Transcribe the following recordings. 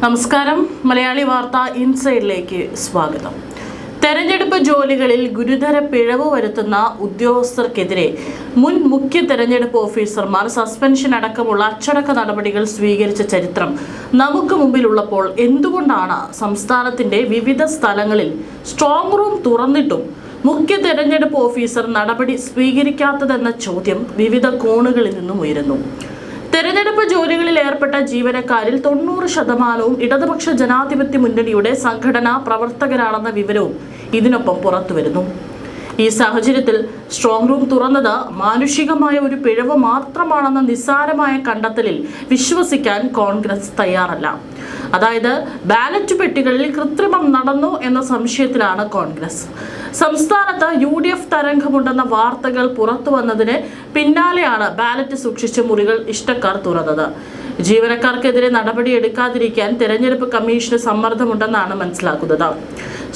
നമസ്കാരം. മലയാളി വാർത്ത ഇൻസൈഡിലേക്ക് സ്വാഗതം. തെരഞ്ഞെടുപ്പ് ജോലികളിൽ ഗുരുതര പിഴവ് വരുത്തുന്ന ഉദ്യോഗസ്ഥർക്കെതിരെ മുൻ മുഖ്യ തെരഞ്ഞെടുപ്പ് ഓഫീസർമാർ സസ്പെൻഷൻ അടക്കമുള്ള അച്ചടക്ക നടപടികൾ സ്വീകരിച്ച ചരിത്രം നമുക്ക് മുമ്പിലുള്ളപ്പോൾ എന്തുകൊണ്ടാണ് സംസ്ഥാനത്തിന്റെ വിവിധ സ്ഥലങ്ങളിൽ സ്ട്രോങ് റൂം തുറന്നിട്ടും മുഖ്യ തെരഞ്ഞെടുപ്പ് ഓഫീസർ നടപടി സ്വീകരിക്കാത്തതെന്ന ചോദ്യം വിവിധ കോണുകളിൽ നിന്നും ഉയരുന്നു. തെരഞ്ഞെടുപ്പ് ജോലികളിൽ ഏർപ്പെട്ട ജീവനക്കാരിൽ 90% ഇടതുപക്ഷ ജനാധിപത്യ മുന്നണിയുടെ സംഘടനാ പ്രവർത്തകരാണെന്ന വിവരവും ഇതിനൊപ്പം പുറത്തുവരുന്നു. ഈ സാഹചര്യത്തിൽ സ്ട്രോങ് റൂം തുറന്നത് മാനുഷികമായ ഒരു പിഴവ് മാത്രമാണെന്ന നിസ്സാരമായ കണ്ടെത്തലിൽ വിശ്വസിക്കാൻ കോൺഗ്രസ് തയ്യാറല്ല. അതായത് ബാലറ്റ് പെട്ടികളിൽ കൃത്രിമം നടന്നു എന്ന സംശയത്തിലാണ് കോൺഗ്രസ്. സംസ്ഥാനത്ത് UDF തരംഗമുണ്ടെന്ന വാർത്തകൾ പുറത്തു വന്നതിന് പിന്നാലെയാണ് ബാലറ്റ് സൂക്ഷിച്ച മുറികൾ ഇഷ്ടക്കാർ തുറന്നത്. ജീവനക്കാർക്കെതിരെ നടപടിയെടുക്കാതിരിക്കാൻ തെരഞ്ഞെടുപ്പ് കമ്മീഷന് സമ്മർദ്ദമുണ്ടെന്നാണ് മനസ്സിലാക്കുന്നത്.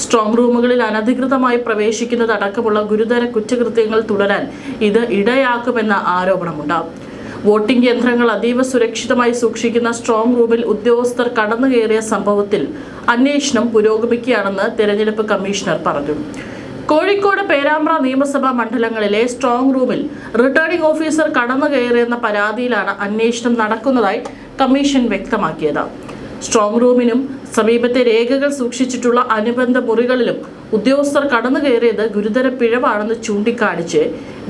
സ്ട്രോങ് റൂമുകളിൽ അനധികൃതമായി പ്രവേശിക്കുന്നത് അടക്കമുള്ള ഗുരുതര കുറ്റകൃത്യങ്ങൾ തുടരാൻ ഇത് ഇടയാക്കുമെന്ന ആരോപണമുണ്ട്. വോട്ടിംഗ് യന്ത്രങ്ങൾ അതീവ സുരക്ഷിതമായി സൂക്ഷിക്കുന്ന സ്ട്രോങ് റൂമിൽ ഉദ്യോഗസ്ഥർ കടന്നുകയറിയ സംഭവത്തിൽ അന്വേഷണം പുരോഗമിക്കുകയാണെന്ന് തെരഞ്ഞെടുപ്പ് കമ്മീഷണർ പറഞ്ഞു. കോഴിക്കോട് പേരാമ്പ്ര നിയമസഭാ മണ്ഡലങ്ങളിലെ സ്ട്രോങ് റൂമിൽ റിട്ടേണിംഗ് ഓഫീസർ കടന്നുകയറിയെന്ന പരാതിയിലാണ് അന്വേഷണം നടക്കുന്നതായി കമ്മീഷൻ വ്യക്തമാക്കിയത്. സ്ട്രോങ് റൂമിനും സമീപത്തെ രേഖകൾ സൂക്ഷിച്ചിട്ടുള്ള അനുബന്ധ മുറികളിലും ഉദ്യോഗസ്ഥർ കടന്നുകയറിയത് ഗുരുതര പിഴവാണെന്ന് ചൂണ്ടിക്കാണിച്ച്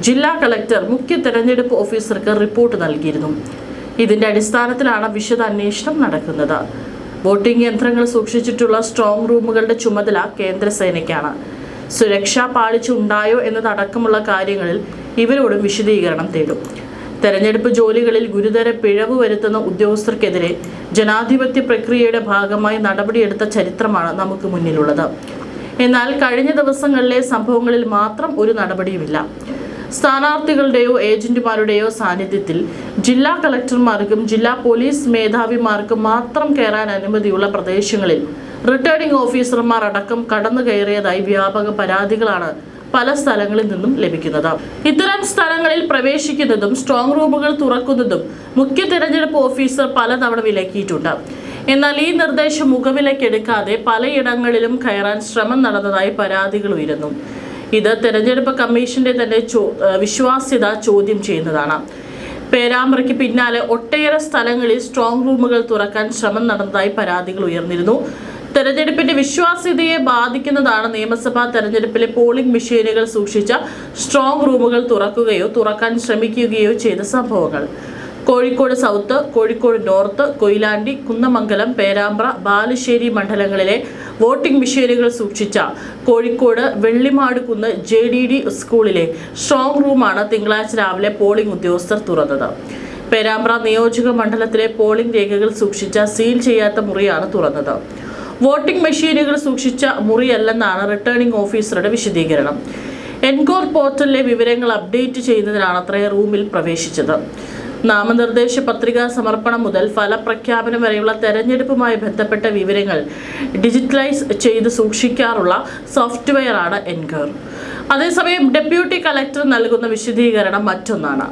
ജില്ലാ കളക്ടർ മുഖ്യ തെരഞ്ഞെടുപ്പ് ഓഫീസർക്ക് റിപ്പോർട്ട് നൽകിയിരുന്നു. ഇതിന്റെ അടിസ്ഥാനത്തിലാണ് വിശദ അന്വേഷണം നടക്കുന്നത്. വോട്ടിംഗ് യന്ത്രങ്ങൾ സൂക്ഷിച്ചിട്ടുള്ള സ്ട്രോങ് റൂമുകളുടെ ചുമതല കേന്ദ്രസേനയ്ക്കാണ്. സുരക്ഷാ പാളിച്ച ഉണ്ടായോ എന്നതടക്കമുള്ള കാര്യങ്ങളിൽ ഇവരോടും വിശദീകരണം തേടും. തെരഞ്ഞെടുപ്പ് ജോലികളിൽ ഗുരുതര പിഴവ് വരുത്തുന്ന ഉദ്യോഗസ്ഥർക്കെതിരെ ജനാധിപത്യ പ്രക്രിയയുടെ ഭാഗമായി നടപടിയെടുത്ത ചരിത്രമാണ് നമുക്ക് മുന്നിലുള്ളത്. എന്നാൽ കഴിഞ്ഞ ദിവസങ്ങളിലെ സംഭവങ്ങളിൽ മാത്രം ഒരു നടപടിയുമില്ല. സ്ഥാനാർത്ഥികളുടെയോ ഏജന്റുമാരുടെയോ സാന്നിധ്യത്തിൽ ജില്ലാ കളക്ടർമാർക്കും ജില്ലാ പോലീസ് മേധാവിമാർക്കും മാത്രം കയറാൻ അനുമതിയുള്ള പ്രദേശങ്ങളിൽ റിട്ടേണിംഗ് ഓഫീസർമാർ അടക്കം കടന്നു കയറിയതായി വ്യാപക പരാതികളാണ് പല സ്ഥലങ്ങളിൽ നിന്നും ലഭിക്കുന്നത്. ഇത്തരം സ്ഥലങ്ങളിൽ പ്രവേശിക്കുന്നതും സ്ട്രോങ് റൂമുകൾ തുറക്കുന്നതും മുഖ്യ തെരഞ്ഞെടുപ്പ് ഓഫീസർ പലതവണ വിലക്കിയിട്ടുണ്ട്. എന്നാൽ ഈ നിർദ്ദേശം മുഖവിലക്കെടുക്കാതെ പലയിടങ്ങളിലും കയറാൻ ശ്രമം നടന്നതായി പരാതികൾ ഉയരുന്നു. ഇത് തെരഞ്ഞെടുപ്പ് കമ്മീഷന്റെ തന്നെ വിശ്വാസ്യത ചോദ്യം ചെയ്യുന്നതാണ്. പേരാമ്പ്രയ്ക്ക് പിന്നാലെ ഒട്ടേറെ സ്ഥലങ്ങളിൽ സ്ട്രോങ് റൂമുകൾ തുറക്കാൻ ശ്രമം നടന്നതായി പരാതികൾ ഉയർന്നിരുന്നു. തെരഞ്ഞെടുപ്പിന്റെ വിശ്വാസ്യതയെ ബാധിക്കുന്നതാണ് നിയമസഭാ തെരഞ്ഞെടുപ്പിലെ പോളിംഗ് മെഷീനുകൾ സൂക്ഷിച്ച സ്ട്രോങ് റൂമുകൾ തുറക്കുകയോ തുറക്കാൻ ശ്രമിക്കുകയോ ചെയ്ത സംഭവങ്ങൾ. കോഴിക്കോട് സൗത്ത്, കോഴിക്കോട് നോർത്ത്, കൊയിലാണ്ടി, കുന്നമംഗലം, പേരാമ്പ്ര, ബാലുശ്ശേരി മണ്ഡലങ്ങളിലെ വോട്ടിംഗ് മെഷീനുകൾ സൂക്ഷിച്ച കോഴിക്കോട് വെള്ളിമാടുകുന്ന് JDD സ്കൂളിലെ സ്ട്രോങ് റൂമാണ് തിങ്കളാഴ്ച രാവിലെ പോളിംഗ് ഉദ്യോഗസ്ഥർ തുറന്നത്. പേരാമ്പ്ര നിയോജക മണ്ഡലത്തിലെ പോളിംഗ് രേഖകൾ സൂക്ഷിച്ച സീൽ ചെയ്യാത്ത മുറിയാണ് തുറന്നത്. വോട്ടിംഗ് മെഷീനുകൾ സൂക്ഷിച്ച മുറിയല്ലെന്നാണ് റിട്ടേണിംഗ് ഓഫീസറുടെ വിശദീകരണം. എൻകോർ പോർട്ടലിലെ വിവരങ്ങൾ അപ്ഡേറ്റ് ചെയ്യുന്നതിനാണ് അത്രേ റൂമിൽ പ്രവേശിച്ചത്. നാമനിർദ്ദേശ പത്രികാ സമർപ്പണം മുതൽ ഫലപ്രഖ്യാപനം വരെയുള്ള തെരഞ്ഞെടുപ്പുമായി ബന്ധപ്പെട്ട വിവരങ്ങൾ ഡിജിറ്റലൈസ് ചെയ്ത് സൂക്ഷിക്കാറുള്ള സോഫ്റ്റ്വെയറാണ് എൻകോർ. അതേസമയം ഡെപ്യൂട്ടി കളക്ടർ നൽകുന്ന വിശദീകരണം മറ്റൊന്നാണ്.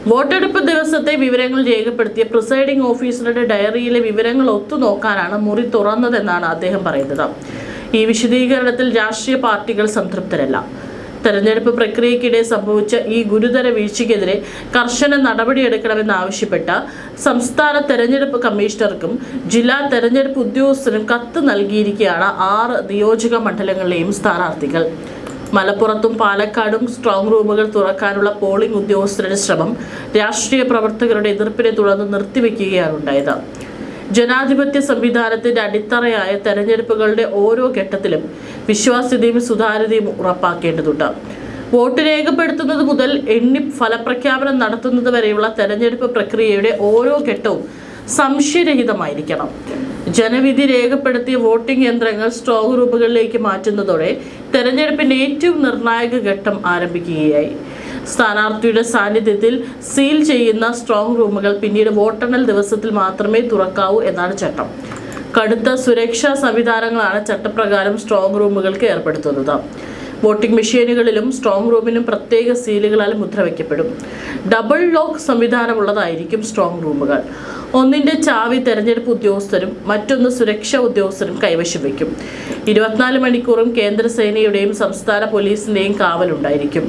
വോട്ടെടുപ്പ് ദിവസത്തെ വിവരങ്ങൾ രേഖപ്പെടുത്തിയ പ്രിസൈഡിംഗ് ഓഫീസറുടെ ഡയറിയിലെ വിവരങ്ങൾ ഒത്തുനോക്കാനാണ് മുറി തുറന്നതെന്നാണ് അദ്ദേഹം പറയുന്നത്. ഈ വിശദീകരണത്തിൽ രാഷ്ട്രീയ പാർട്ടികൾ സംതൃപ്തരല്ല. തെരഞ്ഞെടുപ്പ് പ്രക്രിയയ്ക്കിടെ സംഭവിച്ച ഈ ഗുരുതര വീഴ്ചയ്ക്കെതിരെ കർശന നടപടിയെടുക്കണമെന്നാവശ്യപ്പെട്ട് സംസ്ഥാന തെരഞ്ഞെടുപ്പ് കമ്മീഷണർക്കും ജില്ലാ തെരഞ്ഞെടുപ്പ് ഉദ്യോഗസ്ഥരും കത്ത് നൽകിയിരിക്കുകയാണ് 6 നിയോജക മണ്ഡലങ്ങളിലെയും സ്ഥാനാർത്ഥികൾ. മലപ്പുറത്തും പാലക്കാടും സ്ട്രോങ് റൂമുകൾ തുറക്കാനുള്ള പോളിംഗ് ഉദ്യോഗസ്ഥരുടെ ശ്രമം രാഷ്ട്രീയ പ്രവർത്തകരുടെ എതിർപ്പിനെ തുടർന്ന് നിർത്തിവെക്കുകയാണ് ഉണ്ടായത്. ജനാധിപത്യ സംവിധാനത്തിന്റെ അടിത്തറയായ തെരഞ്ഞെടുപ്പുകളുടെ ഓരോ ഘട്ടത്തിലും വിശ്വാസ്യതയും സുതാര്യതയും ഉറപ്പാക്കേണ്ടതുണ്ട്. വോട്ട് രേഖപ്പെടുത്തുന്നത് മുതൽ എണ്ണി ഫലപ്രഖ്യാപനം നടത്തുന്നത് വരെയുള്ള തെരഞ്ഞെടുപ്പ് പ്രക്രിയയുടെ ഓരോ ഘട്ടവും സംശയരഹിതമായിരിക്കണം. ജനവിധി രേഖപ്പെടുത്തിയ വോട്ടിംഗ് യന്ത്രങ്ങൾ സ്ട്രോങ് റൂമുകളിലേക്ക് മാറ്റുന്നതോടെ തെരഞ്ഞെടുപ്പിന്റെ ഏറ്റവും നിർണായക ഘട്ടം ആരംഭിക്കുകയായി. സ്ഥാനാർത്ഥിയുടെ സാന്നിധ്യത്തിൽ സീൽ ചെയ്യുന്ന സ്ട്രോങ് റൂമുകൾ പിന്നീട് വോട്ടെണ്ണൽ ദിവസത്തിൽ മാത്രമേ തുറക്കാവൂ എന്നാണ് ചട്ടം. കടുത്ത സുരക്ഷാ സംവിധാനങ്ങളാണ് ചട്ടപ്രകാരം സ്ട്രോങ് റൂമുകൾക്ക് ഏർപ്പെടുത്തുന്നത്. വോട്ടിംഗ് മെഷീനുകളിലും സ്ട്രോങ് റൂമിനും പ്രത്യേക സീലുകളാൽ മുദ്ര വയ്ക്കപ്പെടും. ഡബിൾ ലോക്ക് സംവിധാനമുള്ളതായിരിക്കും സ്ട്രോങ് റൂമുകൾ. ഒന്നിന്റെ ചാവി തെരഞ്ഞെടുപ്പ് ഉദ്യോഗസ്ഥരും മറ്റൊന്ന് സുരക്ഷാ ഉദ്യോഗസ്ഥരും കൈവശം വയ്ക്കും. 24 മണിക്കൂറും കേന്ദ്രസേനയുടെയും സംസ്ഥാന പോലീസിന്റെയും കാവലുണ്ടായിരിക്കും.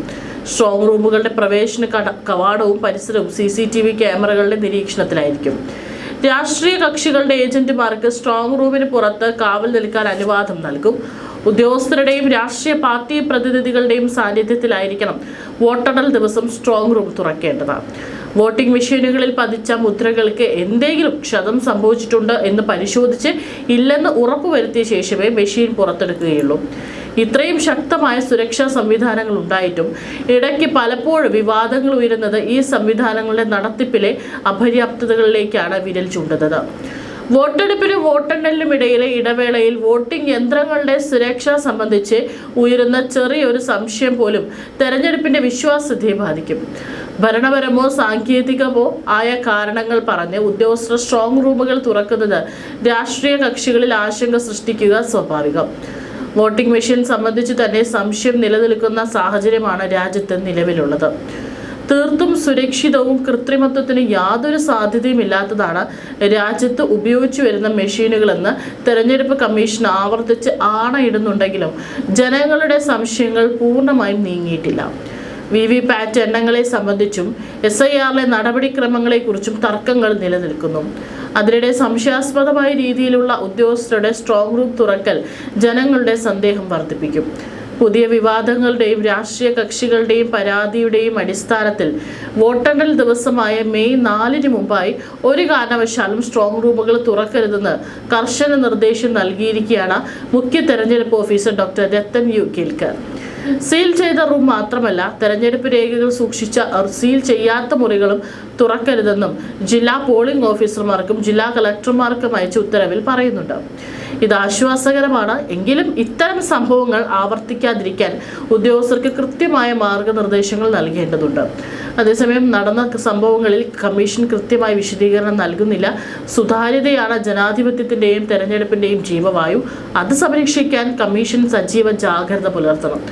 സ്ട്രോങ് റൂമുകളുടെ പ്രവേശന കവാടവും പരിസരവും CCTV ക്യാമറകളുടെ നിരീക്ഷണത്തിലായിരിക്കും. രാഷ്ട്രീയ കക്ഷികളുടെ ഏജന്റുമാർക്ക് സ്ട്രോങ് റൂമിന് പുറത്ത് കാവൽ നിൽക്കാൻ അനുവാദം നൽകും. ഉദ്യോഗസ്ഥരുടെയും രാഷ്ട്രീയ പാർട്ടി പ്രതിനിധികളുടെയും സാന്നിധ്യത്തിലായിരിക്കണം വോട്ടെണ്ണൽ ദിവസം സ്ട്രോങ് റൂം തുറക്കേണ്ടത്. വോട്ടിംഗ് മെഷീനുകളിൽ പതിച്ച മുദ്രകൾക്ക് എന്തെങ്കിലും ക്ഷതം സംഭവിച്ചിട്ടുണ്ട് എന്ന് പരിശോധിച്ച് ഇല്ലെന്ന് ഉറപ്പുവരുത്തിയ ശേഷമേ മെഷീൻ പുറത്തെടുക്കുകയുള്ളൂ. ഇത്രയും ശക്തമായ സുരക്ഷാ സംവിധാനങ്ങൾ ഉണ്ടായിട്ടും ഇടയ്ക്ക് പലപ്പോഴും വിവാദങ്ങൾ ഉയരുന്നത് ഈ സംവിധാനങ്ങളുടെ നടത്തിപ്പിലെ അപര്യാപ്തതകളിലേക്കാണ് വിരൽ ചൂണ്ടുന്നത്. വോട്ടെടുപ്പിനും വോട്ടെണ്ണലിനും ഇടയിലെ ഇടവേളയിൽ വോട്ടിംഗ് യന്ത്രങ്ങളുടെ സുരക്ഷ സംബന്ധിച്ച് ഉയരുന്ന ചെറിയൊരു സംശയം പോലും തെരഞ്ഞെടുപ്പിന്റെ വിശ്വാസ്യതയെ ബാധിക്കും. ഭരണപരമോ സാങ്കേതികമോ ആയ കാരണങ്ങൾ പറഞ്ഞ് ഉദ്യോഗസ്ഥർ സ്ട്രോങ് റൂമുകൾ തുറക്കുന്നത് രാഷ്ട്രീയ കക്ഷികളിൽ ആശങ്ക സൃഷ്ടിക്കുക സ്വാഭാവികം. വോട്ടിംഗ് മെഷീൻ സംബന്ധിച്ച് തന്നെ സംശയം നിലനിൽക്കുന്ന സാഹചര്യമാണ് രാജ്യത്ത് നിലവിലുള്ളത്. തീർത്തും സുരക്ഷിതവും കൃത്രിമത്വത്തിന് യാതൊരു സാധ്യതയുമില്ലാത്തതാണ് രാജ്യത്ത് ഉപയോഗിച്ചു വരുന്ന മെഷീനുകളെന്ന് തെരഞ്ഞെടുപ്പ് കമ്മീഷൻ ആവർത്തിച്ച് ആണയിടുന്നുണ്ടെങ്കിലും ജനങ്ങളുടെ സംശയങ്ങൾ പൂർണ്ണമായും നീങ്ങിയിട്ടില്ല. VVPAT എണ്ണങ്ങളെ സംബന്ധിച്ചും SIRലെ നടപടിക്രമങ്ങളെക്കുറിച്ചും തർക്കങ്ങൾ നിലനിൽക്കുന്നു. അതിനിടെ സംശയാസ്പദമായ രീതിയിലുള്ള ഉദ്യോഗസ്ഥരുടെ സ്ട്രോങ് റൂം തുറക്കൽ ജനങ്ങളുടെ സന്ദേഹം വർദ്ധിപ്പിക്കും. പുതിയ വിവാദങ്ങളുടെയും രാഷ്ട്രീയ കക്ഷികളുടെയും പരാതിയുടെയും അടിസ്ഥാനത്തിൽ വോട്ടെണ്ണൽ ദിവസമായ മെയ് 4 മുമ്പായി ഒരു കാരണവശാലും സ്ട്രോങ് റൂമുകൾ തുറക്കരുതെന്ന് കർശന നിർദ്ദേശം നൽകിയിരിക്കുകയാണ് മുഖ്യ തെരഞ്ഞെടുപ്പ് officer doctor Rathan U Kelkar. Seal ചെയ്ത റൂം മാത്രമല്ല, തെരഞ്ഞെടുപ്പ് രേഖകൾ സൂക്ഷിച്ച സീൽ ചെയ്യാത്ത മുറികളും തുറക്കരുതെന്നും ജില്ലാ പോളിംഗ് ഓഫീസർമാർക്കും ജില്ലാ കളക്ടർമാർക്കും അയച്ച ഉത്തരവിൽ പറയുന്നുണ്ട്. ഇത് ആശ്വാസകരമാണ്. എങ്കിലും ഇത്തരം സംഭവങ്ങൾ ആവർത്തിക്കാതിരിക്കാൻ ഉദ്യോഗസ്ഥർക്ക് കൃത്യമായ മാർഗനിർദ്ദേശങ്ങൾ നൽകേണ്ടതുണ്ട്. അതേസമയം നടന്ന സംഭവങ്ങളിൽ കമ്മീഷൻ കൃത്യമായ വിശദീകരണം നൽകുന്നില്ല. സുതാര്യതയാണ് ജനാധിപത്യത്തിന്റെയും തെരഞ്ഞെടുപ്പിന്റെയും ജീവവായു. അത് സംരക്ഷിക്കാൻ കമ്മീഷൻ സജീവ ജാഗ്രത പുലർത്തണം.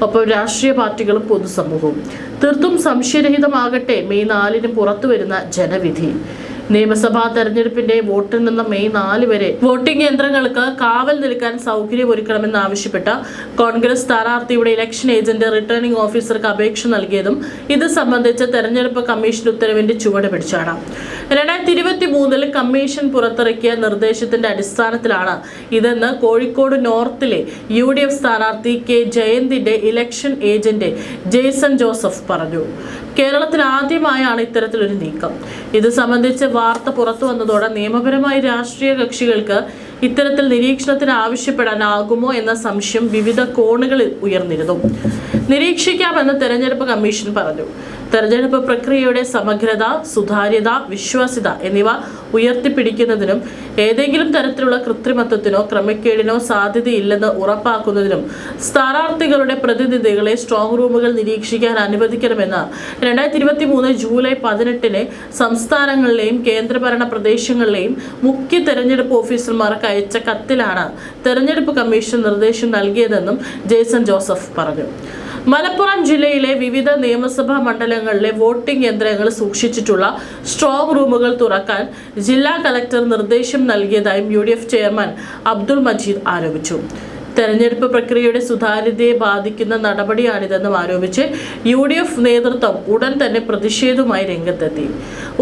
ഒപ്പം രാഷ്ട്രീയ പാർട്ടികളും പൊതുസമൂഹവും. തീർത്തും സംശയരഹിതമാകട്ടെ മെയ് 4 പുറത്തുവരുന്ന ജനവിധി. നിയമസഭാ തെരഞ്ഞെടുപ്പിന്റെ വോട്ടെണ്ണുന്ന മെയ് 4 വരെ വോട്ടിംഗ് യന്ത്രങ്ങൾക്ക് കാവൽ നിൽക്കാൻ സൗകര്യമൊരുക്കണമെന്ന് ആവശ്യപ്പെട്ട കോൺഗ്രസ് സ്ഥാനാർത്ഥിയുടെ ഇലക്ഷൻ ഏജന്റ് റിട്ടേണിംഗ് ഓഫീസർക്ക് അപേക്ഷ നൽകിയതും ഇത് സംബന്ധിച്ച തെരഞ്ഞെടുപ്പ് കമ്മീഷൻ ഉത്തരവിന്റെ ചുവട് പിടിച്ചാണ്. 2023 കമ്മീഷൻ പുറത്തിറക്കിയ നിർദ്ദേശത്തിന്റെ അടിസ്ഥാനത്തിലാണ് ഇതെന്ന് കോഴിക്കോട് നോർത്തിലെ UDF സ്ഥാനാർത്ഥി K ജയന്തിന്റെ ഇലക്ഷൻ ഏജന്റ് ജെയ്സൺ ജോസഫ് പറഞ്ഞു. കേരളത്തിൽ ആദ്യമായാണ് ഇത്തരത്തിലൊരു നീക്കം. ഇത് സംബന്ധിച്ച് വാർത്ത പുറത്തു വന്നതോടെ നിയമപരമായി രാഷ്ട്രീയ കക്ഷികൾക്ക് ഇത്തരത്തിൽ നിരീക്ഷണത്തിന് ആവശ്യപ്പെടാനാകുമോ എന്ന സംശയം വിവിധ കോണുകളിൽ ഉയർന്നിരുന്നു. നിരീക്ഷിക്കാമെന്ന് തെരഞ്ഞെടുപ്പ് കമ്മീഷൻ പറഞ്ഞു. തെരഞ്ഞെടുപ്പ് പ്രക്രിയയുടെ സമഗ്രത, സുതാര്യത, വിശ്വാസ്യത എന്നിവ ഉയർത്തിപ്പിടിക്കുന്നതിനും ഏതെങ്കിലും തരത്തിലുള്ള കൃത്രിമത്വത്തിനോ ക്രമക്കേടിനോ സാധ്യതയില്ലെന്ന് ഉറപ്പാക്കുന്നതിനും സ്ഥാനാർത്ഥികളുടെ പ്രതിനിധികളെ സ്ട്രോങ് റൂമുകൾ നിരീക്ഷിക്കാൻ അനുവദിക്കണമെന്ന് 2023 ജൂലൈ 18 സംസ്ഥാനങ്ങളിലെയും കേന്ദ്രഭരണ പ്രദേശങ്ങളിലെയും മുഖ്യ തെരഞ്ഞെടുപ്പ് ഓഫീസർമാർക്ക് അയച്ച കത്തിലാണ് തെരഞ്ഞെടുപ്പ് കമ്മീഷൻ നിർദ്ദേശം നൽകിയതെന്നും ജെയ്സൺ ജോസഫ് പറഞ്ഞു. മലപ്പുറം ജില്ലയിലെ വിവിധ നിയമസഭാ മണ്ഡലങ്ങളിലെ വോട്ടിംഗ് യന്ത്രങ്ങൾ സൂക്ഷിച്ചിട്ടുള്ള സ്ട്രോങ് റൂമുകൾ തുറക്കാൻ ജില്ലാ കളക്ടർ നിർദ്ദേശം നൽകിയതായും UDF ചെയർമാൻ അബ്ദുൾ മജീദ് ആരോപിച്ചു. തെരഞ്ഞെടുപ്പ് പ്രക്രിയയുടെ സുതാര്യതയെ ബാധിക്കുന്ന നടപടിയാണിതെന്നും ആരോപിച്ച് UDF നേതൃത്വം ഉടൻ തന്നെ പ്രതിഷേധവുമായി രംഗത്തെത്തി.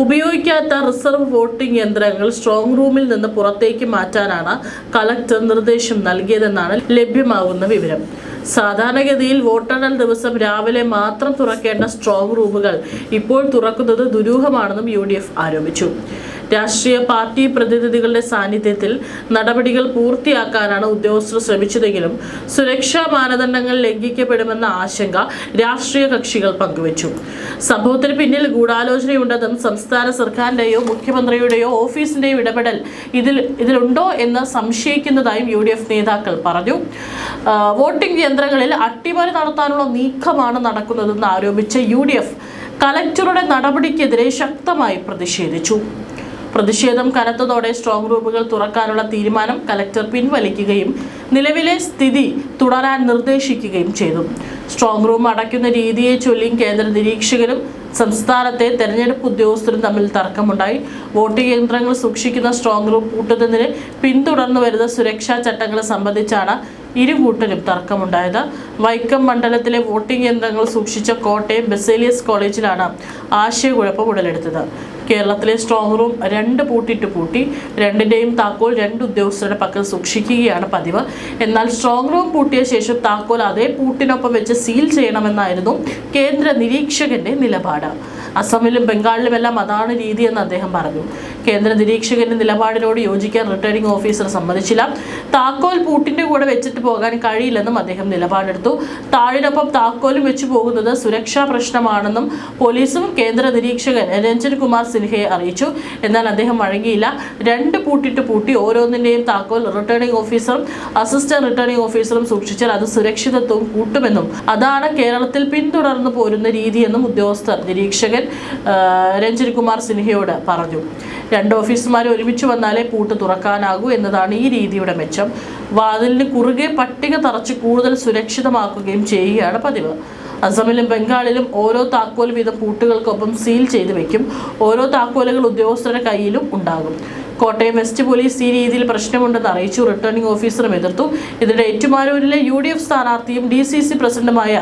ഉപയോഗിക്കാത്ത റിസർവ് വോട്ടിംഗ് യന്ത്രങ്ങൾ സ്ട്രോങ് റൂമിൽ നിന്ന് പുറത്തേക്ക് മാറ്റാനാണ് കളക്ടർ നിർദ്ദേശം നൽകിയതെന്നാണ് ലഭ്യമാകുന്ന വിവരം. സാധാരണഗതിയിൽ വോട്ടെണ്ണൽ ദിവസം രാവിലെ മാത്രം തുറക്കേണ്ട സ്ട്രോങ് റൂമുകൾ ഇപ്പോൾ തുറക്കുന്നത് ദുരൂഹമാണെന്നും UDF ആരോപിച്ചു. രാഷ്ട്രീയ പാർട്ടി പ്രതിനിധികളുടെ സാന്നിധ്യത്തിൽ നടപടികൾ പൂർത്തിയാക്കാനാണ് ഉദ്യോഗസ്ഥർ ശ്രമിച്ചതെങ്കിലും സുരക്ഷാ മാനദണ്ഡങ്ങൾ ലംഘിക്കപ്പെടുമെന്ന ആശങ്ക രാഷ്ട്രീയ കക്ഷികൾ പങ്കുവച്ചു. സംഭവത്തിന് പിന്നിൽ ഗൂഢാലോചനയുണ്ടെന്നും സംസ്ഥാന സർക്കാരിന്റെയോ മുഖ്യമന്ത്രിയുടെയോ ഓഫീസിന്റെയോ ഇടപെടൽ ഇതിലുണ്ടോ എന്ന് സംശയിക്കുന്നതായും UDF നേതാക്കൾ പറഞ്ഞു. വോട്ടിംഗ് യന്ത്രങ്ങളിൽ അട്ടിമറി നടത്താനുള്ള നീക്കമാണ് നടക്കുന്നതെന്ന് ആരോപിച്ച UDF കളക്ടറുടെ നടപടിക്കെതിരെ ശക്തമായി പ്രതിഷേധിച്ചു. പ്രതിഷേധം കനത്തതോടെ സ്ട്രോങ് റൂമുകൾ തുറക്കാനുള്ള തീരുമാനം കലക്ടർ പിൻവലിക്കുകയും നിലവിലെ സ്ഥിതി തുടരാൻ നിർദ്ദേശിക്കുകയും ചെയ്തു. സ്ട്രോങ് റൂം അടയ്ക്കുന്ന രീതിയെ ചൊല്ലിയും കേന്ദ്ര നിരീക്ഷകരും സംസ്ഥാനത്തെ തെരഞ്ഞെടുപ്പ് ഉദ്യോഗസ്ഥരും തമ്മിൽ തർക്കമുണ്ടായി. വോട്ടിംഗ് യന്ത്രങ്ങൾ സൂക്ഷിക്കുന്ന സ്ട്രോങ് റൂം പൂട്ടുന്നതിന് പിന്തുടർന്നു വരുന്ന സുരക്ഷാ ചട്ടങ്ങളെ സംബന്ധിച്ചാണ് ഇരുകൂട്ടരും തർക്കമുണ്ടായത്. വൈക്കം മണ്ഡലത്തിലെ വോട്ടിംഗ് യന്ത്രങ്ങൾ സൂക്ഷിച്ച കോട്ടയം ബെസേലിയസ് കോളേജിലാണ് ആശയക്കുഴപ്പം ഉടലെടുത്തത്. കേരളത്തിലെ സ്ട്രോങ് റൂം 2 പൂട്ടി രണ്ടിന്റെയും താക്കോൽ 2 ഉദ്യോഗസ്ഥരുടെ പക്കൽ സൂക്ഷിക്കുകയാണ് പതിവ്. എന്നാൽ സ്ട്രോങ് റൂം പൂട്ടിയ ശേഷം താക്കോൽ അതേ പൂട്ടിനൊപ്പം വെച്ച് സീൽ ചെയ്യണമെന്നായിരുന്നു കേന്ദ്ര നിരീക്ഷകന്റെ നിലപാട്. അസമിലും ബംഗാളിലുമെല്ലാം അതാണ് രീതിയെന്ന് അദ്ദേഹം പറഞ്ഞു. കേന്ദ്ര നിരീക്ഷകന്റെ നിലപാടിനോട് യോജിക്കാൻ റിട്ടേണിംഗ് ഓഫീസർ സമ്മതിച്ചില്ല. താക്കോൽ പൂട്ടിന്റെ കൂടെ വെച്ചിട്ട് പോകാൻ കഴിയില്ലെന്നും അദ്ദേഹം നിലപാടെടുത്തു. താഴിനൊപ്പം താക്കോലും വെച്ചു പോകുന്നത് സുരക്ഷാ പ്രശ്നമാണെന്നും പോലീസും കേന്ദ്ര നിരീക്ഷകൻ രഞ്ജൻ കുമാർ സിൻഹയെ അറിയിച്ചു. എന്നാൽ അദ്ദേഹം വഴങ്ങിയില്ല. 2 പൂട്ടി ഓരോന്നിന്റെയും താക്കോൽ റിട്ടേണിംഗ് ഓഫീസറും അസിസ്റ്റന്റ് റിട്ടേണിംഗ് ഓഫീസറും സൂക്ഷിച്ചാൽ അത് സുരക്ഷിതത്വം കൂട്ടുമെന്നും അതാണ് കേരളത്തിൽ പിന്തുടർന്നു പോരുന്ന രീതിയെന്നും ഉദ്യോഗസ്ഥർ നിരീക്ഷകൻ രഞ്ജൻ കുമാർ സിൻഹയോട് പറഞ്ഞു. 2 ഓഫീസർമാർ ഒരുമിച്ച് വന്നാലേ പൂട്ട് തുറക്കാനാകൂ എന്നതാണ് ഈ രീതിയുടെ മെച്ചം. വാതിലിന് കുറുകെ പട്ടിക തറച്ച് കൂടുതൽ സുരക്ഷിതമാക്കുകയും ചെയ്യുകയാണ് പതിവ്. അസമിലും ബംഗാളിലും ഓരോ താക്കോൽ വീതം പൂട്ടുകൾക്കൊപ്പം സീൽ ചെയ്ത് വെക്കും. ഓരോ താക്കോലുകൾ ഉദ്യോഗസ്ഥരുടെ കയ്യിലും ഉണ്ടാകും. കോട്ടയം വെസ്റ്റ് പോലീസ് ഈ രീതിയിൽ പ്രശ്നമുണ്ടെന്ന് അറിയിച്ചു. റിട്ടേണിംഗ് ഓഫീസറും എതിർത്തു. ഇതിനിടെ ഏറ്റുമാനൂരിലെ UDF സ്ഥാനാർത്ഥിയും DCC പ്രസിഡന്റുമായ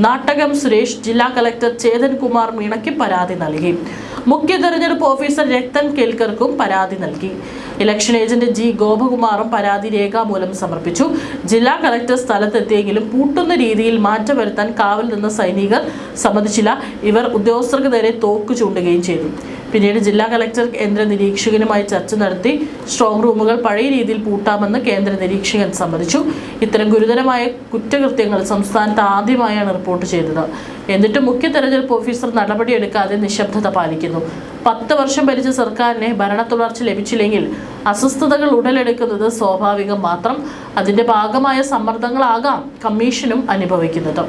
നാട്ടകം സുരേഷ് ജില്ലാ കളക്ടർ ചേതൻ കുമാർ മീണയ്ക്ക് പരാതി നൽകി. മുഖ്യ തെരഞ്ഞെടുപ്പ് ഓഫീസർ രക്തൻ കേൽക്കർക്കും പരാതി നൽകി. ഇലക്ഷൻ ഏജന്റ് G ഗോപകുമാറും പരാതി രേഖാമൂലം സമർപ്പിച്ചു. ജില്ലാ കളക്ടർ സ്ഥലത്തെത്തിയെങ്കിലും പൂട്ടുന്ന രീതിയിൽ മാറ്റം വരുത്താൻ കാവൽ നിന്ന സൈനികർ സമ്മതിച്ചില്ല. ഇവർ ഉദ്യോഗസ്ഥർക്ക് നേരെ തോക്ക് ചൂണ്ടുകയും ചെയ്തു. പിന്നീട് ജില്ലാ കളക്ടർ കേന്ദ്ര നിരീക്ഷകനുമായി ചർച്ച നടത്തി സ്ട്രോങ് റൂമുകൾ പഴയ രീതിയിൽ പൂട്ടാമെന്ന് കേന്ദ്ര നിരീക്ഷകൻ സമ്മതിച്ചു. ഇത്തരം ഗുരുതരമായ കുറ്റകൃത്യങ്ങൾ സംസ്ഥാനത്ത് ആദ്യമായാണ് റിപ്പോർട്ട് ചെയ്തത്. എന്നിട്ടും മുഖ്യ തെരഞ്ഞെടുപ്പ് ഓഫീസർ നടപടിയെടുക്കാതെ നിശബ്ദത പാലിക്കുന്നു. 10 വർഷം ഭരിച്ച സർക്കാരിനെ ഭരണ തുടർച്ച ലഭിച്ചില്ലെങ്കിൽ അസ്വസ്ഥതകൾ ഉടലെടുക്കുന്നത് സ്വാഭാവികം മാത്രം. അതിന്റെ ഭാഗമായ സമ്മർദ്ദങ്ങളാകാം കമ്മീഷനും അനുഭവിക്കുന്നത്.